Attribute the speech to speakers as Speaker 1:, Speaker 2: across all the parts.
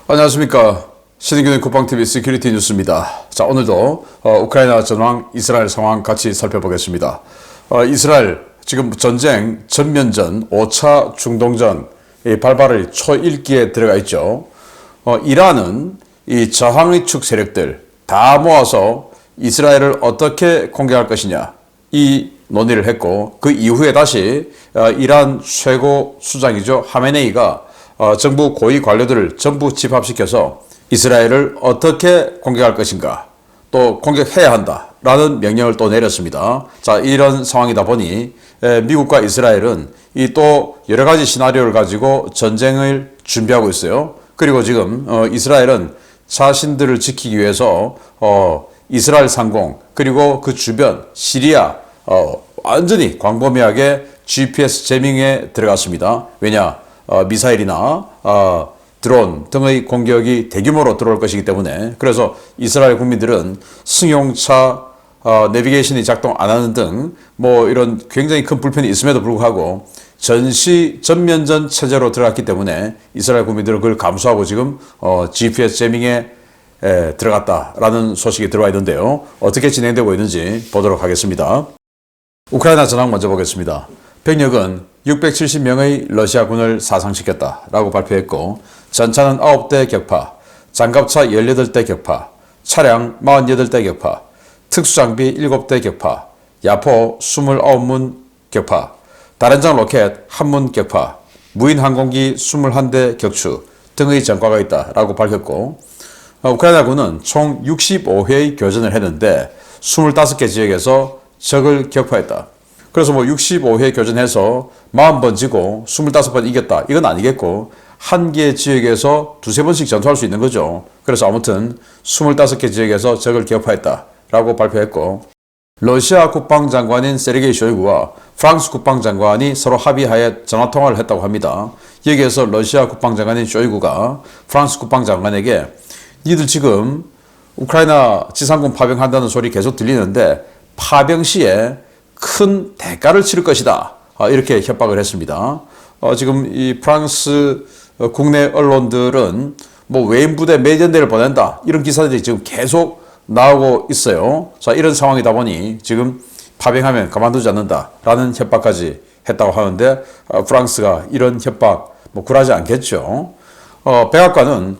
Speaker 1: 안녕하십니까. 신인균의 국방TV 시큐리티 뉴스입니다. 자, 오늘도 우크라이나 전황, 이스라엘 상황 같이 살펴보겠습니다. 이스라엘 지금 전쟁 전면전 5차 중동전 발발의 초일기에 들어가 있죠. 이란은 이 저항의 축 세력들 다 모아서 이스라엘을 어떻게 공격할 것이냐 이 논의를 했고, 그 이후에 다시 이란 최고 수장이죠 하메네이가 정부 고위 관료들을 전부 집합시켜서 이스라엘을 어떻게 공격할 것인가, 또 공격해야 한다라는 명령을 또 내렸습니다. 자, 이런 상황이다 보니 미국과 이스라엘은 이 또 여러 가지 시나리오를 가지고 전쟁을 준비하고 있어요. 그리고 지금 이스라엘은 자신들을 지키기 위해서 이스라엘 상공 그리고 그 주변 시리아 완전히 광범위하게 GPS 제밍에 들어갔습니다. 왜냐? 미사일이나 드론 등의 공격이 대규모로 들어올 것이기 때문에. 그래서 이스라엘 국민들은 승용차 내비게이션이 작동 안 하는 등 뭐 이런 굉장히 큰 불편이 있음에도 불구하고 전면전 체제로 들어갔기 때문에 이스라엘 국민들은 그걸 감수하고 지금 GPS 제밍에 들어갔다라는 소식이 들어와 있는데요. 어떻게 진행되고 있는지 보도록 하겠습니다. 우크라이나 전황 먼저 보겠습니다. 병력은 670명의 러시아군을 사상시켰다라고 발표했고, 전차는 9대 격파, 장갑차 18대 격파, 차량 48대 격파, 특수장비 7대 격파, 야포 29문 격파, 다련장 로켓 1문 격파, 무인 항공기 21대 격추 등의 전과가 있다라고 밝혔고, 우크라이나군은 총 65회의 교전을 했는데 25개 지역에서 적을 격파했다. 그래서 65회 교전해서 40번 지고 25번 이겼다, 이건 아니겠고 한 개의 지역에서 두세 번씩 전투할 수 있는 거죠. 그래서 아무튼 25개 지역에서 적을 격파했다라고 발표했고, 러시아 국방장관인 세르게이 쇼이구와 프랑스 국방장관이 서로 합의하에 전화통화를 했다고 합니다. 여기에서 러시아 국방장관인 쇼이구가 프랑스 국방장관에게 니들 지금 우크라이나 지상군 파병한다는 소리 계속 들리는데 파병 시에 큰 대가를 치를 것이다, 이렇게 협박을 했습니다. 지금 이 프랑스 국내 언론들은 뭐 외인 부대 매전대를 보낸다, 이런 기사들이 지금 계속 나오고 있어요. 자, 이런 상황이다 보니 지금 파병하면 가만두지 않는다라는 협박까지 했다고 하는데, 프랑스가 이런 협박 뭐 굴하지 않겠죠. 백악관은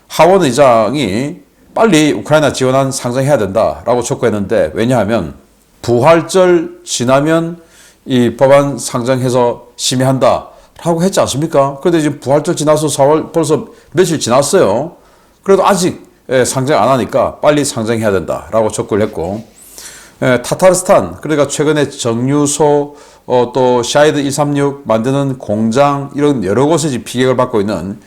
Speaker 1: 하원 의장이 빨리 우크라이나 지원안 상정해야 된다라고 촉구했는데, 왜냐하면 부활절 지나면 이 법안 상정해서 심의한다라고 했지 않습니까? 그런데 지금 부활절 지나서 4월 벌써 며칠 지났어요. 그래도 아직 상정 안 하니까 빨리 상정해야 된다라고 촉구를 했고, 타타르스탄, 그러니까 최근에 정유소 또 샤이드 136 만드는 공장, 이런 여러 곳에 피격을 받고 있는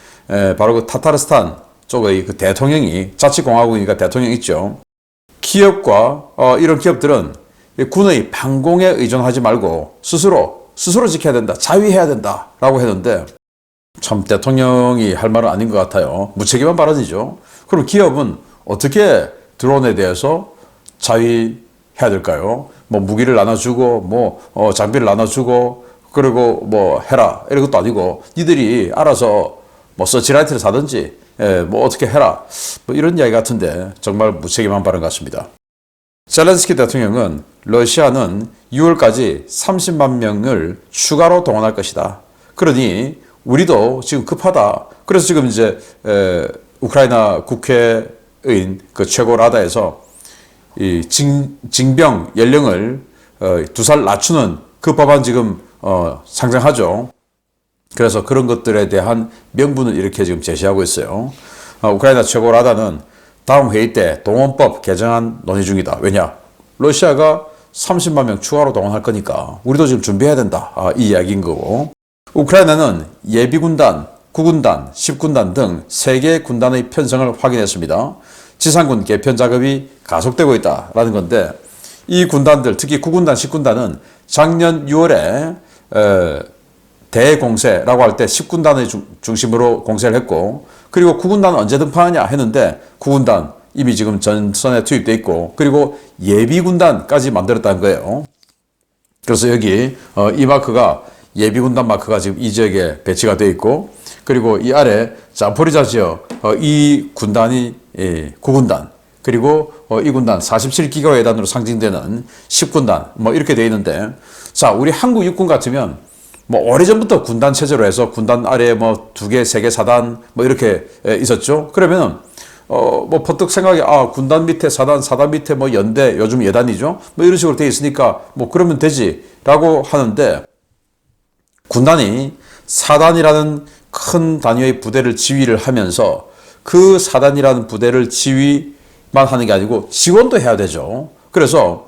Speaker 1: 바로 그 타타르스탄 쪽의 그 대통령이, 자치공화국이니까 대통령 있죠. 기업과 이런 기업들은 군의 방공에 의존하지 말고 스스로 지켜야 된다, 자위해야 된다라고 했는데, 참 대통령이 할 말은 아닌 것 같아요. 무책임한 발언이죠. 그럼 기업은 어떻게 드론에 대해서 자위해야 될까요? 뭐 무기를 나눠주고 뭐 장비를 나눠주고 그리고 뭐 해라, 이런 것도 아니고 니들이 알아서 뭐 서치라이트를 사든지 뭐 어떻게 해라, 뭐 이런 이야기 같은데 정말 무책임한 발언 같습니다. 젤렌스키 대통령은 러시아는 6월까지 30만 명을 추가로 동원할 것이다. 그러니 우리도 지금 급하다. 그래서 지금 이제 우크라이나 국회의원 그 최고 라다에서 이 징병 연령을 2살 낮추는 그 법안 지금 상정하죠. 그래서 그런 것들에 대한 명분을 이렇게 지금 제시하고 있어요. 우크라이나 최고 라다는 다음 회의 때 동원법 개정안 논의 중이다. 왜냐? 러시아가 30만 명 추가로 동원할 거니까 우리도 지금 준비해야 된다, 이 이야기인 거고, 우크라이나는 예비군단, 9군단, 10군단 등 3개 군단의 편성을 확인했습니다. 지상군 개편 작업이 가속되고 있다라는 건데, 이 군단들, 특히 9군단, 10군단은 작년 6월에 대공세라고 할 때 10군단의 중심으로 공세를 했고, 그리고 9군단은 언제 등판하냐 했는데 9군단 이미 지금 전선에 투입돼 있고, 그리고 예비군단까지 만들었다는 거예요. 그래서 여기 이 마크가 예비군단 마크가 지금 이 지역에 배치가 되어 있고, 그리고 이 아래 자포리자 지역 이 군단이 9군단, 그리고 이 군단 47기가 예단으로 상징되는 10군단 뭐 이렇게 되어 있는데, 자, 우리 한국 육군 같으면 뭐 오래전부터 군단 체제로 해서 군단 아래에 뭐 2개, 3개 사단 뭐 이렇게 있었죠. 그러면 뭐 퍼뜩 생각이, 군단 밑에 사단, 사단 밑에 뭐 연대, 요즘 예단이죠. 뭐 이런 식으로 되어 있으니까 뭐 그러면 되지라고 하는데, 군단이 사단이라는 큰 단위의 부대를 지휘를 하면서 그 사단이라는 부대를 지휘만 하는 게 아니고 지원도 해야 되죠. 그래서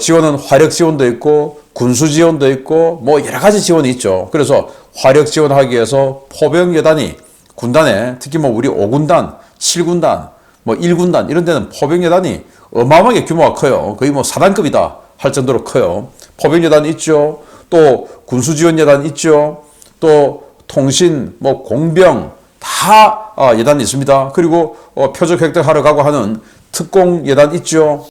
Speaker 1: 지원은 화력 지원도 있고 군수 지원도 있고 뭐 여러 가지 지원이 있죠. 그래서 화력 지원하기 위해서 포병여단이 군단에, 특히 뭐 우리 5군단, 7군단, 뭐 1군단 이런 데는 포병여단이 어마어마하게 규모가 커요. 거의 뭐 사단급이다 할 정도로 커요. 포병여단이 있죠. 또 군수지원여단 있죠. 또 통신, 뭐 공병 다 예단이 있습니다. 그리고 표적 획득하러 가고 하는 특공예단 있죠.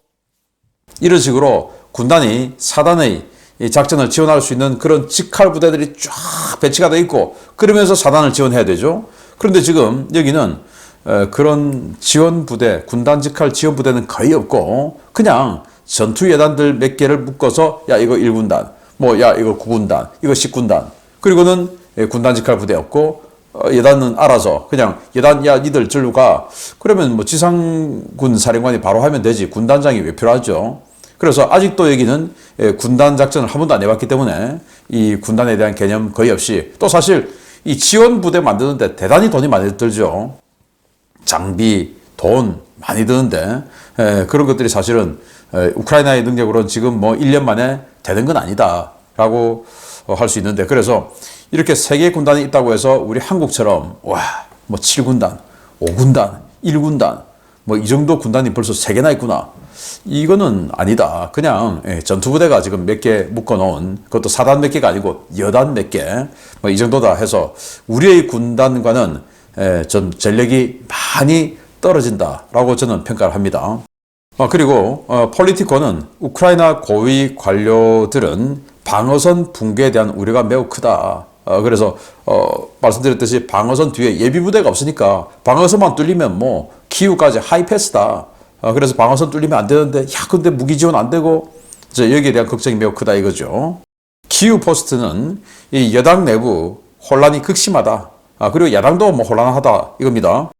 Speaker 1: 이런 식으로 군단이 사단의 작전을 지원할 수 있는 그런 직할 부대들이 쫙 배치가 되어 있고, 그러면서 사단을 지원해야 되죠. 그런데 지금 여기는 그런 지원 부대, 군단 직할 지원 부대는 거의 없고, 그냥 전투 예단들 몇 개를 묶어서 야 이거 1군단, 뭐 야 이거 9군단, 이거 10군단, 그리고는 군단 직할 부대 없고 예단은 알아서 그냥 예단, 야 니들 절로 가. 그러면 뭐 지상군 사령관이 바로 하면 되지 군단장이 왜 필요하죠. 그래서 아직도 여기는 군단 작전을 한 번도 안 해봤기 때문에 이 군단에 대한 개념 거의 없이, 또 사실 이 지원 부대 만드는데 대단히 돈이 많이 들죠. 장비, 돈 많이 드는데 그런 것들이 사실은 우크라이나의 능력으로는 지금 뭐 1년 만에 되는 건 아니다 라고 할 수 있는데, 그래서 이렇게 3개의 군단이 있다고 해서 우리 한국처럼 와 뭐 7군단, 5군단, 1군단 뭐 이 정도 군단이 벌써 3개나 있구나, 이거는 아니다. 그냥 전투부대가 지금 몇 개 묶어놓은, 그것도 사단 몇 개가 아니고 여단 몇 개, 뭐 이 정도다 해서 우리의 군단과는 좀 전력이 많이 떨어진다라고 저는 평가를 합니다. 그리고 폴리티코는 우크라이나 고위 관료들은 방어선 붕괴에 대한 우려가 매우 크다. 그래서 말씀드렸듯이 방어선 뒤에 예비부대가 없으니까 방어선만 뚫리면 뭐 키우까지 하이패스다. 그래서 방어선 뚫리면 안 되는데, 야 근데 무기 지원 안 되고, 이제 여기에 대한 걱정이 매우 크다 이거죠. 키우 포스트는 이 여당 내부 혼란이 극심하다. 그리고 야당도 뭐 혼란하다 이겁니다.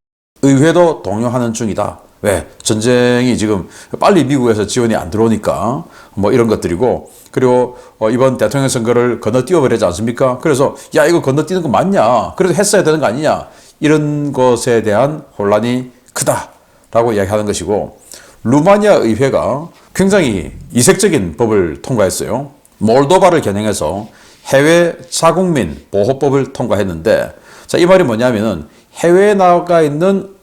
Speaker 1: 의회도 동요하는 중이다. 왜? 전쟁이 지금 빨리 미국에서 지원이 안 들어오니까 뭐 이런 것들이고, 그리고 이번 대통령 선거를 건너뛰어버리지 않습니까? 그래서 야 이거 건너뛰는 거 맞냐? 그래도 했어야 되는 거 아니냐? 이런 것에 대한 혼란이 크다라고 이야기하는 것이고, 루마니아 의회가 굉장히 이색적인 법을 통과했어요. 몰도바를 겨냥해서 해외 자국민 보호법을 통과했는데, 자, 이 말이 뭐냐면은 해외에 나가 있는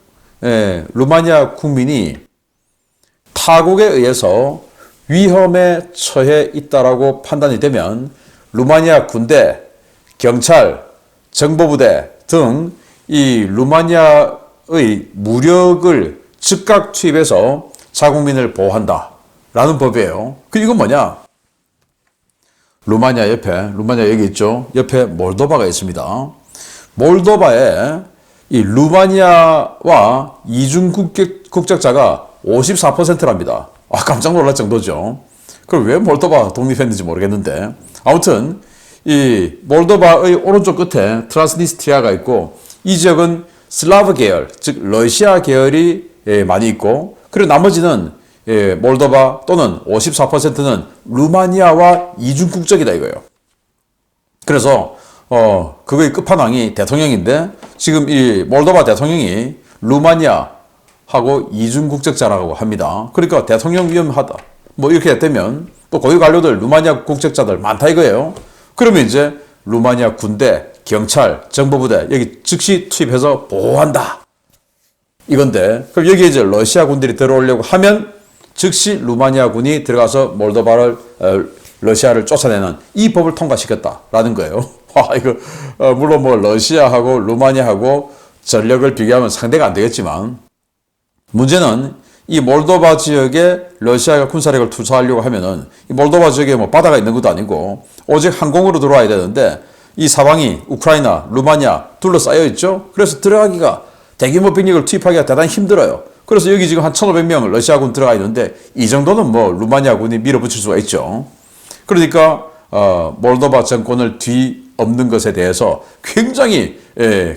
Speaker 1: 루마니아 국민이 타국에 의해서 위험에 처해 있다라고 판단이 되면 루마니아 군대, 경찰, 정보부대 등 이 루마니아의 무력을 즉각 투입해서 자국민을 보호한다라는 법이에요. 이건 뭐냐? 루마니아 여기 있죠? 옆에 몰도바가 있습니다. 몰도바에 이 루마니아와 이중 국적자가 54%랍니다. 깜짝 놀랄 정도죠. 그럼 왜 몰도바 독립했는지 모르겠는데, 아무튼 이 몰도바의 오른쪽 끝에 트란스니스트리아가 있고, 이 지역은 슬라브 계열, 즉 러시아 계열이 많이 있고, 그리고 나머지는 몰도바 또는 54%는 루마니아와 이중 국적이다 이거예요. 그래서 그거의 끝판왕이 대통령인데, 지금 이 몰도바 대통령이 루마니아하고 이중 국적자라고 합니다. 그러니까 대통령 위험하다. 뭐 이렇게 되면 또 고위 관료들 루마니아 국적자들 많다 이거예요. 그러면 이제 루마니아 군대, 경찰, 정보부대 여기 즉시 투입해서 보호한다 이건데, 그럼 여기에 이제 러시아 군들이 들어오려고 하면 즉시 루마니아 군이 들어가서 몰도바를 러시아를 쫓아내는 이 법을 통과시켰다라는 거예요. 이거 물론 뭐 러시아하고 루마니아하고 전력을 비교하면 상대가 안 되겠지만, 문제는 이 몰도바 지역에 러시아가 군사력을 투사하려고 하면은 이 몰도바 지역에 뭐 바다가 있는 것도 아니고 오직 항공으로 들어와야 되는데, 이 사방이 우크라이나, 루마니아 둘러싸여 있죠. 그래서 들어가기가 대규모 병력을 투입하기가 대단히 힘들어요. 그래서 여기 지금 한 1,500명 러시아군 들어가 있는데 이 정도는 뭐 루마니아군이 밀어붙일 수가 있죠. 그러니까 몰도바 정권을 뒤엎는 것에 대해서 굉장히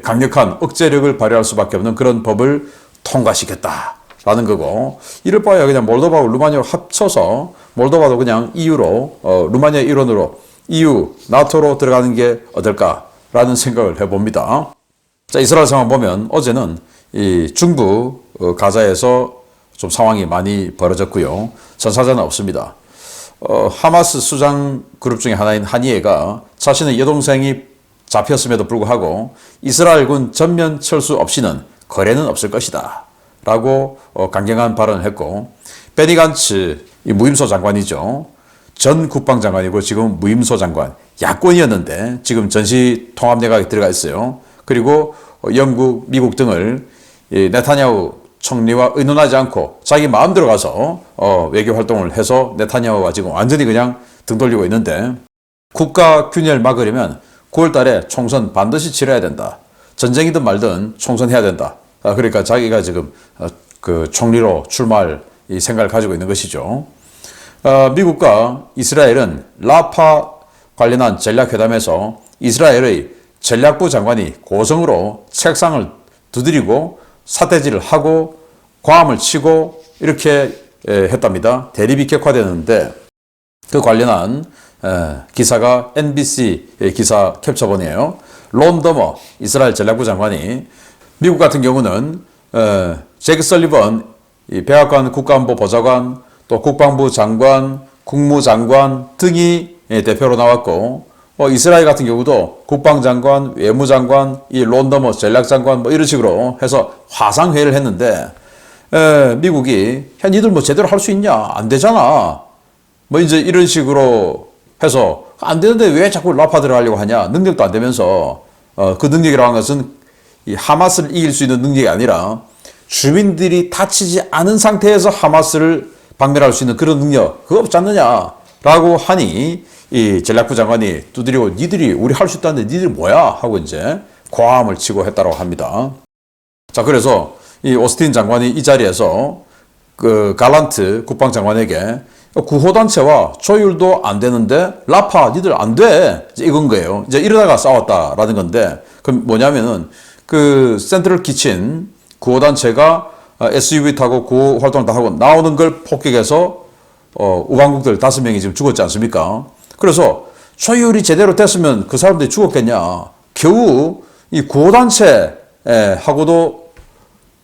Speaker 1: 강력한 억제력을 발휘할 수밖에 없는 그런 법을 통과시켰다라는 거고, 이럴 바에야 그냥 몰도바와 루마니아를 합쳐서 몰도바도 그냥 EU로 루마니아 일원으로 EU, 나토로 들어가는 게 어떨까라는 생각을 해봅니다. 자, 이스라엘 상황 보면 어제는 이 중부 가자에서 좀 상황이 많이 벌어졌고요. 전사자는 없습니다. 하마스 수장 그룹 중에 하나인 하니에가 자신의 여동생이 잡혔음에도 불구하고 이스라엘군 전면 철수 없이는 거래는 없을 것이다 라고 강경한 발언을 했고, 베니 간츠, 이 무임소 장관이죠. 전 국방장관이고 지금 무임소 장관, 야권이었는데 지금 전시통합내각에 들어가 있어요. 그리고 영국, 미국 등을 네타냐후 총리와 의논하지 않고 자기 마음대로 가서 외교 활동을 해서 네타냐후가 지금 완전히 그냥 등 돌리고 있는데, 국가 균열 막으려면 9월 달에 총선 반드시 치러야 된다. 전쟁이든 말든 총선해야 된다. 그러니까 자기가 지금 그 총리로 출마할 이 생각을 가지고 있는 것이죠. 미국과 이스라엘은 라파 관련한 전략회담에서 이스라엘의 전략부 장관이 고성으로 책상을 두드리고 사태질을 하고 고함을 치고 이렇게 했답니다. 대립이 격화되는데 그 관련한 기사가 NBC 기사 캡처본이에요. 론 더머 이스라엘 전략부 장관이 미국 같은 경우는 제크 설리번 백악관 국가안보 보좌관, 또 국방부 장관, 국무장관 등이 대표로 나왔고, 이스라엘 같은 경우도 국방장관, 외무장관, 이 론더머 전략장관 뭐 이런 식으로 해서 화상회의를 했는데, 미국이 야 니들 뭐 제대로 할 수 있냐? 안 되잖아. 뭐 이제 이런 식으로 해서 안 되는데 왜 자꾸 라파 들어가려고 하냐? 능력도 안 되면서 그 능력이라고 하는 것은 이 하마스를 이길 수 있는 능력이 아니라 주민들이 다치지 않은 상태에서 하마스를 박멸할 수 있는 그런 능력 그거 없지 않느냐? 라고 하니 이 전략부 장관이 두드리고 니들이 우리 할 수 있다는데 니들이 뭐야? 하고 이제 고함을 치고 했다고 합니다. 자, 그래서 이 오스틴 장관이 이 자리에서 그 갈란트 국방장관에게 구호단체와 조율도 안 되는데 라파 니들 안 돼. 이건 거예요. 이제 이러다가 싸웠다라는 건데, 그럼 뭐냐면은 그 센트럴 키친 구호단체가 SUV 타고 구호 활동을 다 하고 나오는 걸 폭격해서 우방국들 5명이 지금 죽었지 않습니까? 그래서 조율이 제대로 됐으면 그 사람들이 죽었겠냐. 겨우 이 구호단체 하고도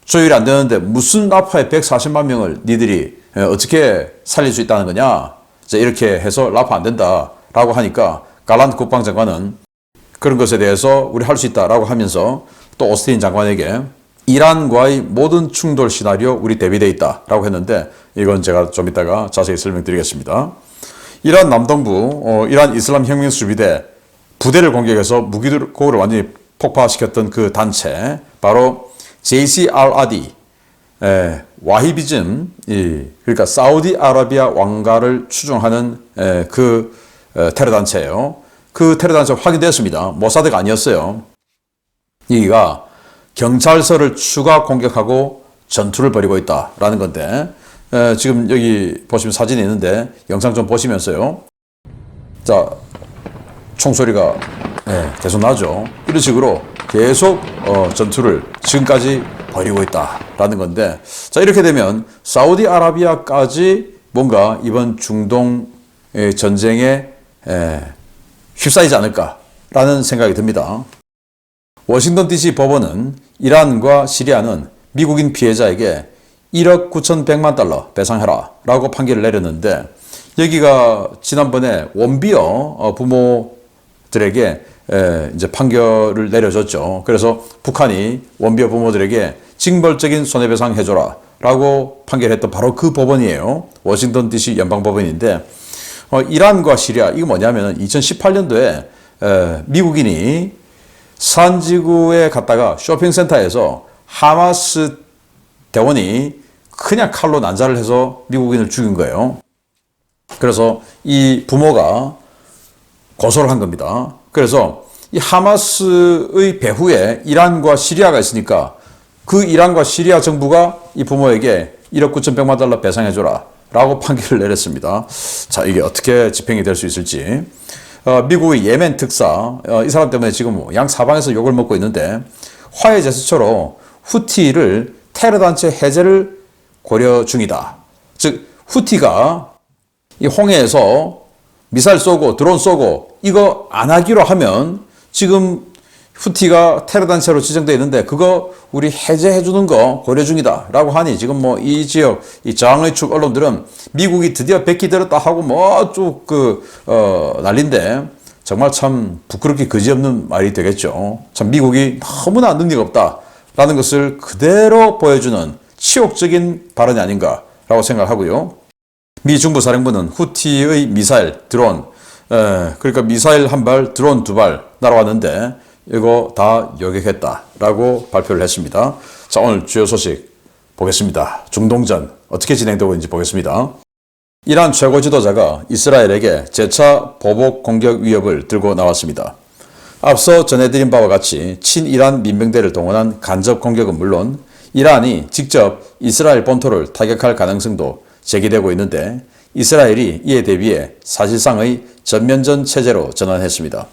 Speaker 1: 조율이 안 되는데 무슨 라파의 140만 명을 니들이 어떻게 살릴 수 있다는 거냐. 이렇게 해서 라파 안 된다라고 하니까 갈란트 국방장관은 그런 것에 대해서 우리 할 수 있다라고 하면서 또 오스틴 장관에게 이란과의 모든 충돌 시나리오 우리 대비되어 있다라고 했는데, 이건 제가 좀 이따가 자세히 설명드리겠습니다. 이란 남동부 이란 이슬람 혁명 수비대 부대를 공격해서 무기고를 완전히 폭파시켰던 그 단체, 바로 JCRRD 와히비즘, 그러니까 사우디아라비아 왕가를 추종하는 그 테러 단체예요. 그 테러 단체 확인됐습니다. 모사드가 아니었어요. 여기가 경찰서를 추가 공격하고 전투를 벌이고 있다라는 건데, 지금 여기 보시면 사진이 있는데 영상 좀 보시면서요. 자, 총소리가 계속 나죠. 이런 식으로 계속 전투를 지금까지 벌이고 있다라는 건데, 자, 이렇게 되면 사우디아라비아까지 뭔가 이번 중동 전쟁에 휩싸이지 않을까라는 생각이 듭니다. 워싱턴 DC 법원은 이란과 시리아는 미국인 피해자에게 1억 9,100만 달러 배상해라 라고 판결을 내렸는데, 여기가 지난번에 원비어 부모들에게 이제 판결을 내려줬죠. 그래서 북한이 원비어 부모들에게 징벌적인 손해배상 해줘라 라고 판결했던 바로 그 법원이에요. 워싱턴 DC 연방법원인데, 이란과 시리아, 이거 뭐냐면 2018년도에 미국인이 산지구에 갔다가 쇼핑센터에서 하마스 대원이 그냥 칼로 난자를 해서 미국인을 죽인 거예요. 그래서 이 부모가 고소를 한 겁니다. 그래서 이 하마스의 배후에 이란과 시리아가 있으니까 그 이란과 시리아 정부가 이 부모에게 1억 9,100만 달러 배상해줘라 라고 판결을 내렸습니다. 자, 이게 어떻게 집행이 될 수 있을지. 미국의 예멘 특사, 이 사람 때문에 지금 양 사방에서 욕을 먹고 있는데 화해 제스처로 후티를 테러 단체 해제를 고려 중이다. 즉 후티가 이 홍해에서 미사일 쏘고 드론 쏘고 이거 안 하기로 하면 지금 후티가 테러 단체로 지정되어 있는데 그거 우리 해제해 주는 거 고려 중이다 라고 하니 지금 뭐 이 지역 이 저항의 축 언론들은 미국이 드디어 백기 들었다 하고 뭐 쭉 난린데 정말 참 부끄럽게 그지없는 말이 되겠죠. 참 미국이 너무나 능력 없다라는 것을 그대로 보여주는 치욕적인 발언이 아닌가라고 생각하고요. 미 중부사령부는 후티의 미사일, 드론, 그러니까 미사일 한 발, 드론 두 발 날아왔는데 이거 다 요격했다라고 발표를 했습니다. 자, 오늘 주요 소식 보겠습니다. 중동전 어떻게 진행되고 있는지 보겠습니다. 이란 최고 지도자가 이스라엘에게 재차 보복 공격 위협을 들고 나왔습니다. 앞서 전해드린 바와 같이 친이란 민병대를 동원한 간접 공격은 물론 이란이 직접 이스라엘 본토를 타격할 가능성도 제기되고 있는데 이스라엘이 이에 대비해 사실상의 전면전 체제로 전환했습니다.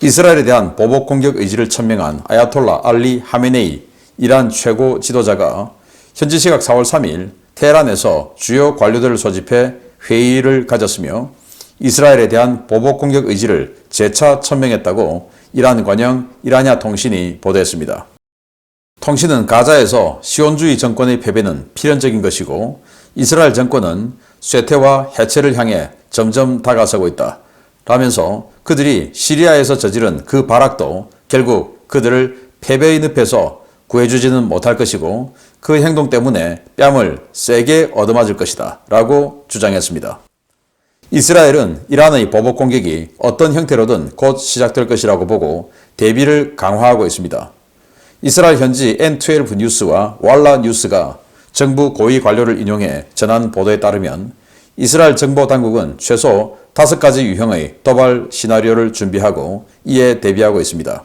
Speaker 1: 이스라엘에 대한 보복 공격 의지를 천명한 아야톨라 알리 하메네이 이란 최고 지도자가 현지 시각 4월 3일 테헤란에서 주요 관료들을 소집해 회의를 가졌으며 이스라엘에 대한 보복 공격 의지를 재차 천명했다고 이란 관영 이라냐 통신이 보도했습니다. 통신은 가자에서 시온주의 정권의 패배는 필연적인 것이고 이스라엘 정권은 쇠퇴와 해체를 향해 점점 다가서고 있다 라면서 그들이 시리아에서 저지른 그 발악도 결국 그들을 패배의 늪에서 구해주지는 못할 것이고 그 행동 때문에 뺨을 세게 얻어맞을 것이다 라고 주장했습니다. 이스라엘은 이란의 보복 공격이 어떤 형태로든 곧 시작될 것이라고 보고 대비를 강화하고 있습니다. 이스라엘 현지 N12 뉴스와 왈라 뉴스가 정부 고위 관료를 인용해 전한 보도에 따르면 이스라엘 정보 당국은 최소 5가지 유형의 도발 시나리오를 준비하고 이에 대비하고 있습니다.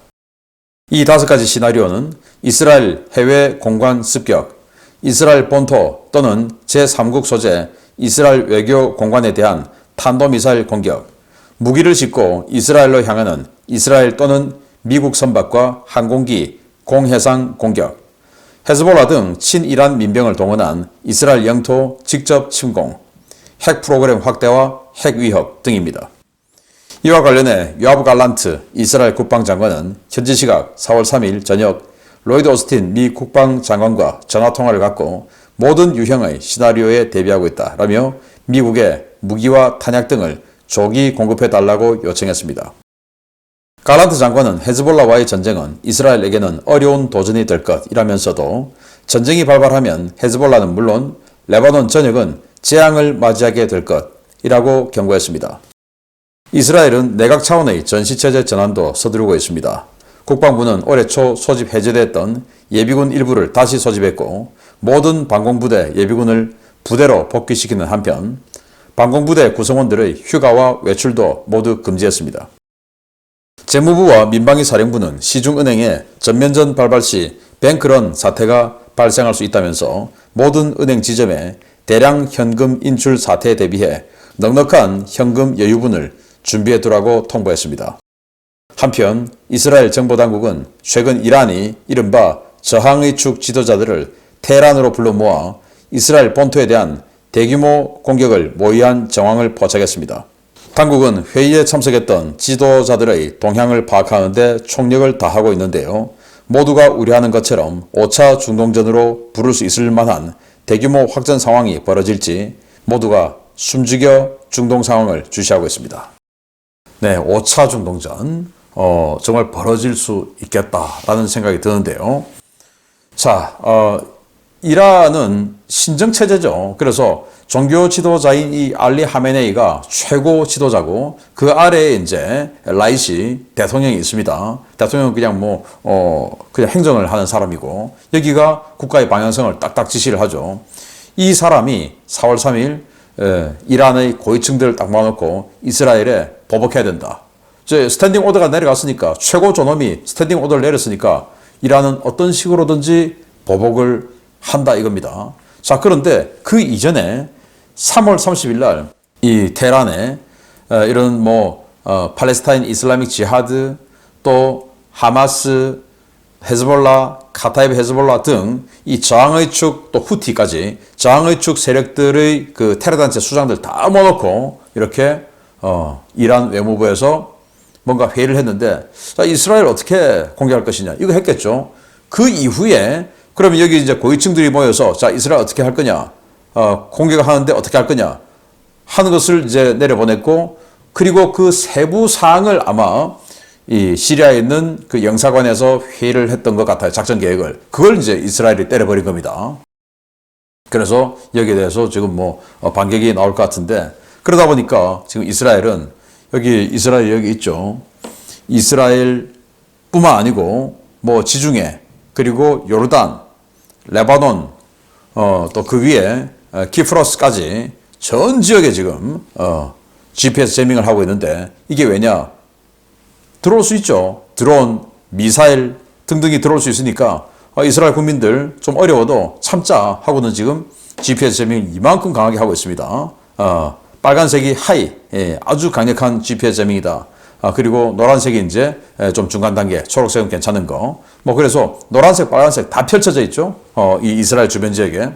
Speaker 1: 이 5가지 시나리오는 이스라엘 해외 공관 습격, 이스라엘 본토 또는 제3국 소재 이스라엘 외교 공관에 대한 탄도미사일 공격, 무기를 싣고 이스라엘로 향하는 이스라엘 또는 미국 선박과 항공기 공해상 공격, 헤즈볼라 등 친이란 민병을 동원한 이스라엘 영토 직접 침공, 핵 프로그램 확대와 핵 위협 등입니다. 이와 관련해 요아브 갈란트 이스라엘 국방장관은 현지 시각 4월 3일 저녁 로이드 오스틴 미 국방장관과 전화통화를 갖고 모든 유형의 시나리오에 대비하고 있다라며 미국에 무기와 탄약 등을 조기 공급해달라고 요청했습니다. 갈란트 장관은 헤즈볼라와의 전쟁은 이스라엘에게는 어려운 도전이 될 것이라면서도 전쟁이 발발하면 헤즈볼라는 물론 레바논 전역은 재앙을 맞이하게 될 것이라고 경고했습니다. 이스라엘은 내각 차원의 전시체제 전환도 서두르고 있습니다. 국방부는 올해 초 소집 해제됐던 예비군 일부를 다시 소집했고 모든 방공부대 예비군을 부대로 복귀시키는 한편 방공부대 구성원들의 휴가와 외출도 모두 금지했습니다. 재무부와 민방위 사령부는 시중은행에 전면전 발발 시 뱅크런 사태가 발생할 수 있다면서 모든 은행 지점에 대량 현금 인출 사태에 대비해 넉넉한 현금 여유분을 준비해 두라고 통보했습니다. 한편 이스라엘 정보당국은 최근 이란이 이른바 저항의 축 지도자들을 테헤란으로 불러 모아 이스라엘 본토에 대한 대규모 공격을 모의한 정황을 포착했습니다. 당국은 회의에 참석했던 지도자들의 동향을 파악하는 데 총력을 다하고 있는데요. 모두가 우려하는 것처럼 5차 중동전으로 부를 수 있을 만한 대규모 확전 상황이 벌어질지 모두가 숨죽여 중동 상황을 주시하고 있습니다. 네, 5차 중동전 정말 벌어질 수 있겠다라는 생각이 드는데요. 자, 이란은 신정체제죠. 그래서 종교 지도자인 이 알리 하메네이가 최고 지도자고 그 아래에 이제 라이시 대통령이 있습니다. 대통령은 그냥 그냥 행정을 하는 사람이고 여기가 국가의 방향성을 딱딱 지시를 하죠. 이 사람이 4월 3일 이란의 고위층들을 딱 모아놓고 이스라엘에 보복해야 된다. 이제 스탠딩 오더가 내려갔으니까, 최고 존엄이 스탠딩 오더를 내렸으니까 이란은 어떤 식으로든지 보복을 한다 이겁니다. 자, 그런데 그 이전에 3월 30일 날 이 테헤란에 이런 팔레스타인 이슬라믹 지하드, 또 하마스, 헤즈볼라, 카타이브 헤즈볼라 등 이 저항의 축, 또 후티까지 저항의 축 세력들의 그 테러단체 수장들 다 모아놓고 이렇게 이란 외무부에서 뭔가 회의를 했는데, 자, 이스라엘 어떻게 공격할 것이냐 이거 했겠죠. 그 이후에 그러면 여기 이제 고위층들이 모여서 자, 이스라엘 어떻게 할 거냐, 공격을 하는데 어떻게 할 거냐 하는 것을 이제 내려보냈고, 그리고 그 세부 사항을 아마 이 시리아에 있는 그 영사관에서 회의를 했던 것 같아요. 작전 계획을. 그걸 이제 이스라엘이 때려버린 겁니다. 그래서 여기에 대해서 지금 반격이 나올 것 같은데, 그러다 보니까 지금 이스라엘은 이스라엘 여기 있죠. 이스라엘뿐만 아니고 지중해, 그리고 요르단, 레바논, 또 그 위에 키프로스까지 전 지역에 지금 GPS 제밍을 하고 있는데, 이게 왜냐? 들어올 수 있죠. 드론, 미사일 등등이 들어올 수 있으니까 이스라엘 국민들 좀 어려워도 참자 하고는 지금 GPS 제밍을 이만큼 강하게 하고 있습니다. 빨간색이 하이, 아주 강력한 GPS 제밍이다. 그리고 노란색이 이제 좀 중간 단계, 초록색은 괜찮은 거. 그래서 노란색, 빨간색 다 펼쳐져 있죠. 이 이스라엘 주변 지역에.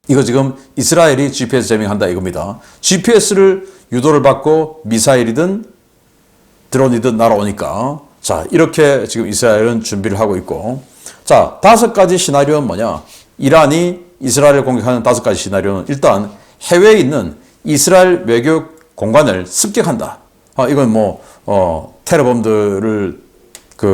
Speaker 1: 이거 지금 이스라엘이 GPS 제밍한다 이겁니다. GPS를 유도를 받고 미사일이든 드론이든 날아오니까, 자, 이렇게 지금 이스라엘은 준비를 하고 있고, 자, 5가지 시나리오는 뭐냐? 이란이 이스라엘을 공격하는 5가지 시나리오는 일단 해외에 있는 이스라엘 외교 공간을 습격한다. 이건 테러범들을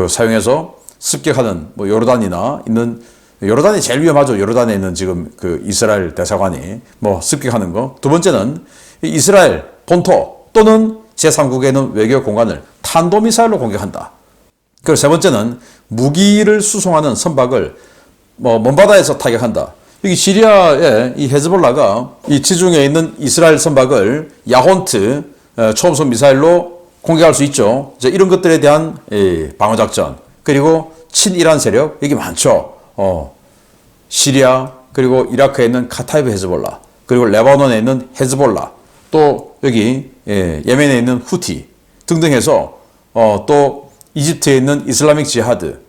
Speaker 1: 사용해서 습격하는 요르단이나 있는, 요르단이 제일 위험하죠. 요르단에 있는 지금 그 이스라엘 대사관이 습격하는 거. 두 번째는 이스라엘 본토 또는 제3국에 있는 외교 공간을 탄도미사일로 공격한다. 그리고 세 번째는 무기를 수송하는 선박을 먼바다에서 타격한다. 여기 시리아의 이 헤즈볼라가 이 지중해에 있는 이스라엘 선박을 야혼트 초음속 미사일로 공격할 수 있죠. 이제 이런 것들에 대한 방어작전. 그리고 친이란 세력, 여기 많죠. 시리아, 그리고 이라크에 있는 카타이브 헤즈볼라, 그리고 레바논에 있는 헤즈볼라, 또 여기 예멘에 있는 후티 등등 해서 또 이집트에 있는 이슬라믹 지하드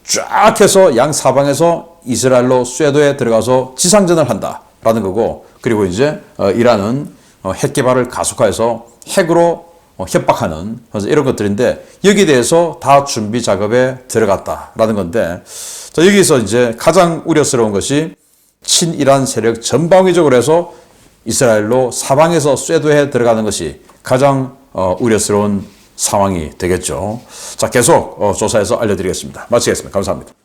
Speaker 1: 쫙 해서 양 사방에서 이스라엘로 쇄도에 들어가서 지상전을 한다라는 거고, 그리고 이제 이란은 핵 개발을 가속화해서 핵으로 협박하는 이런 것들인데, 여기에 대해서 다 준비 작업에 들어갔다라는 건데, 자, 여기서 이제 가장 우려스러운 것이 친이란 세력 전방위적으로 해서 이스라엘로 사방에서 쇄도에 들어가는 것이 가장 우려스러운 상황이 되겠죠. 자, 계속 조사해서 알려드리겠습니다. 마치겠습니다. 감사합니다.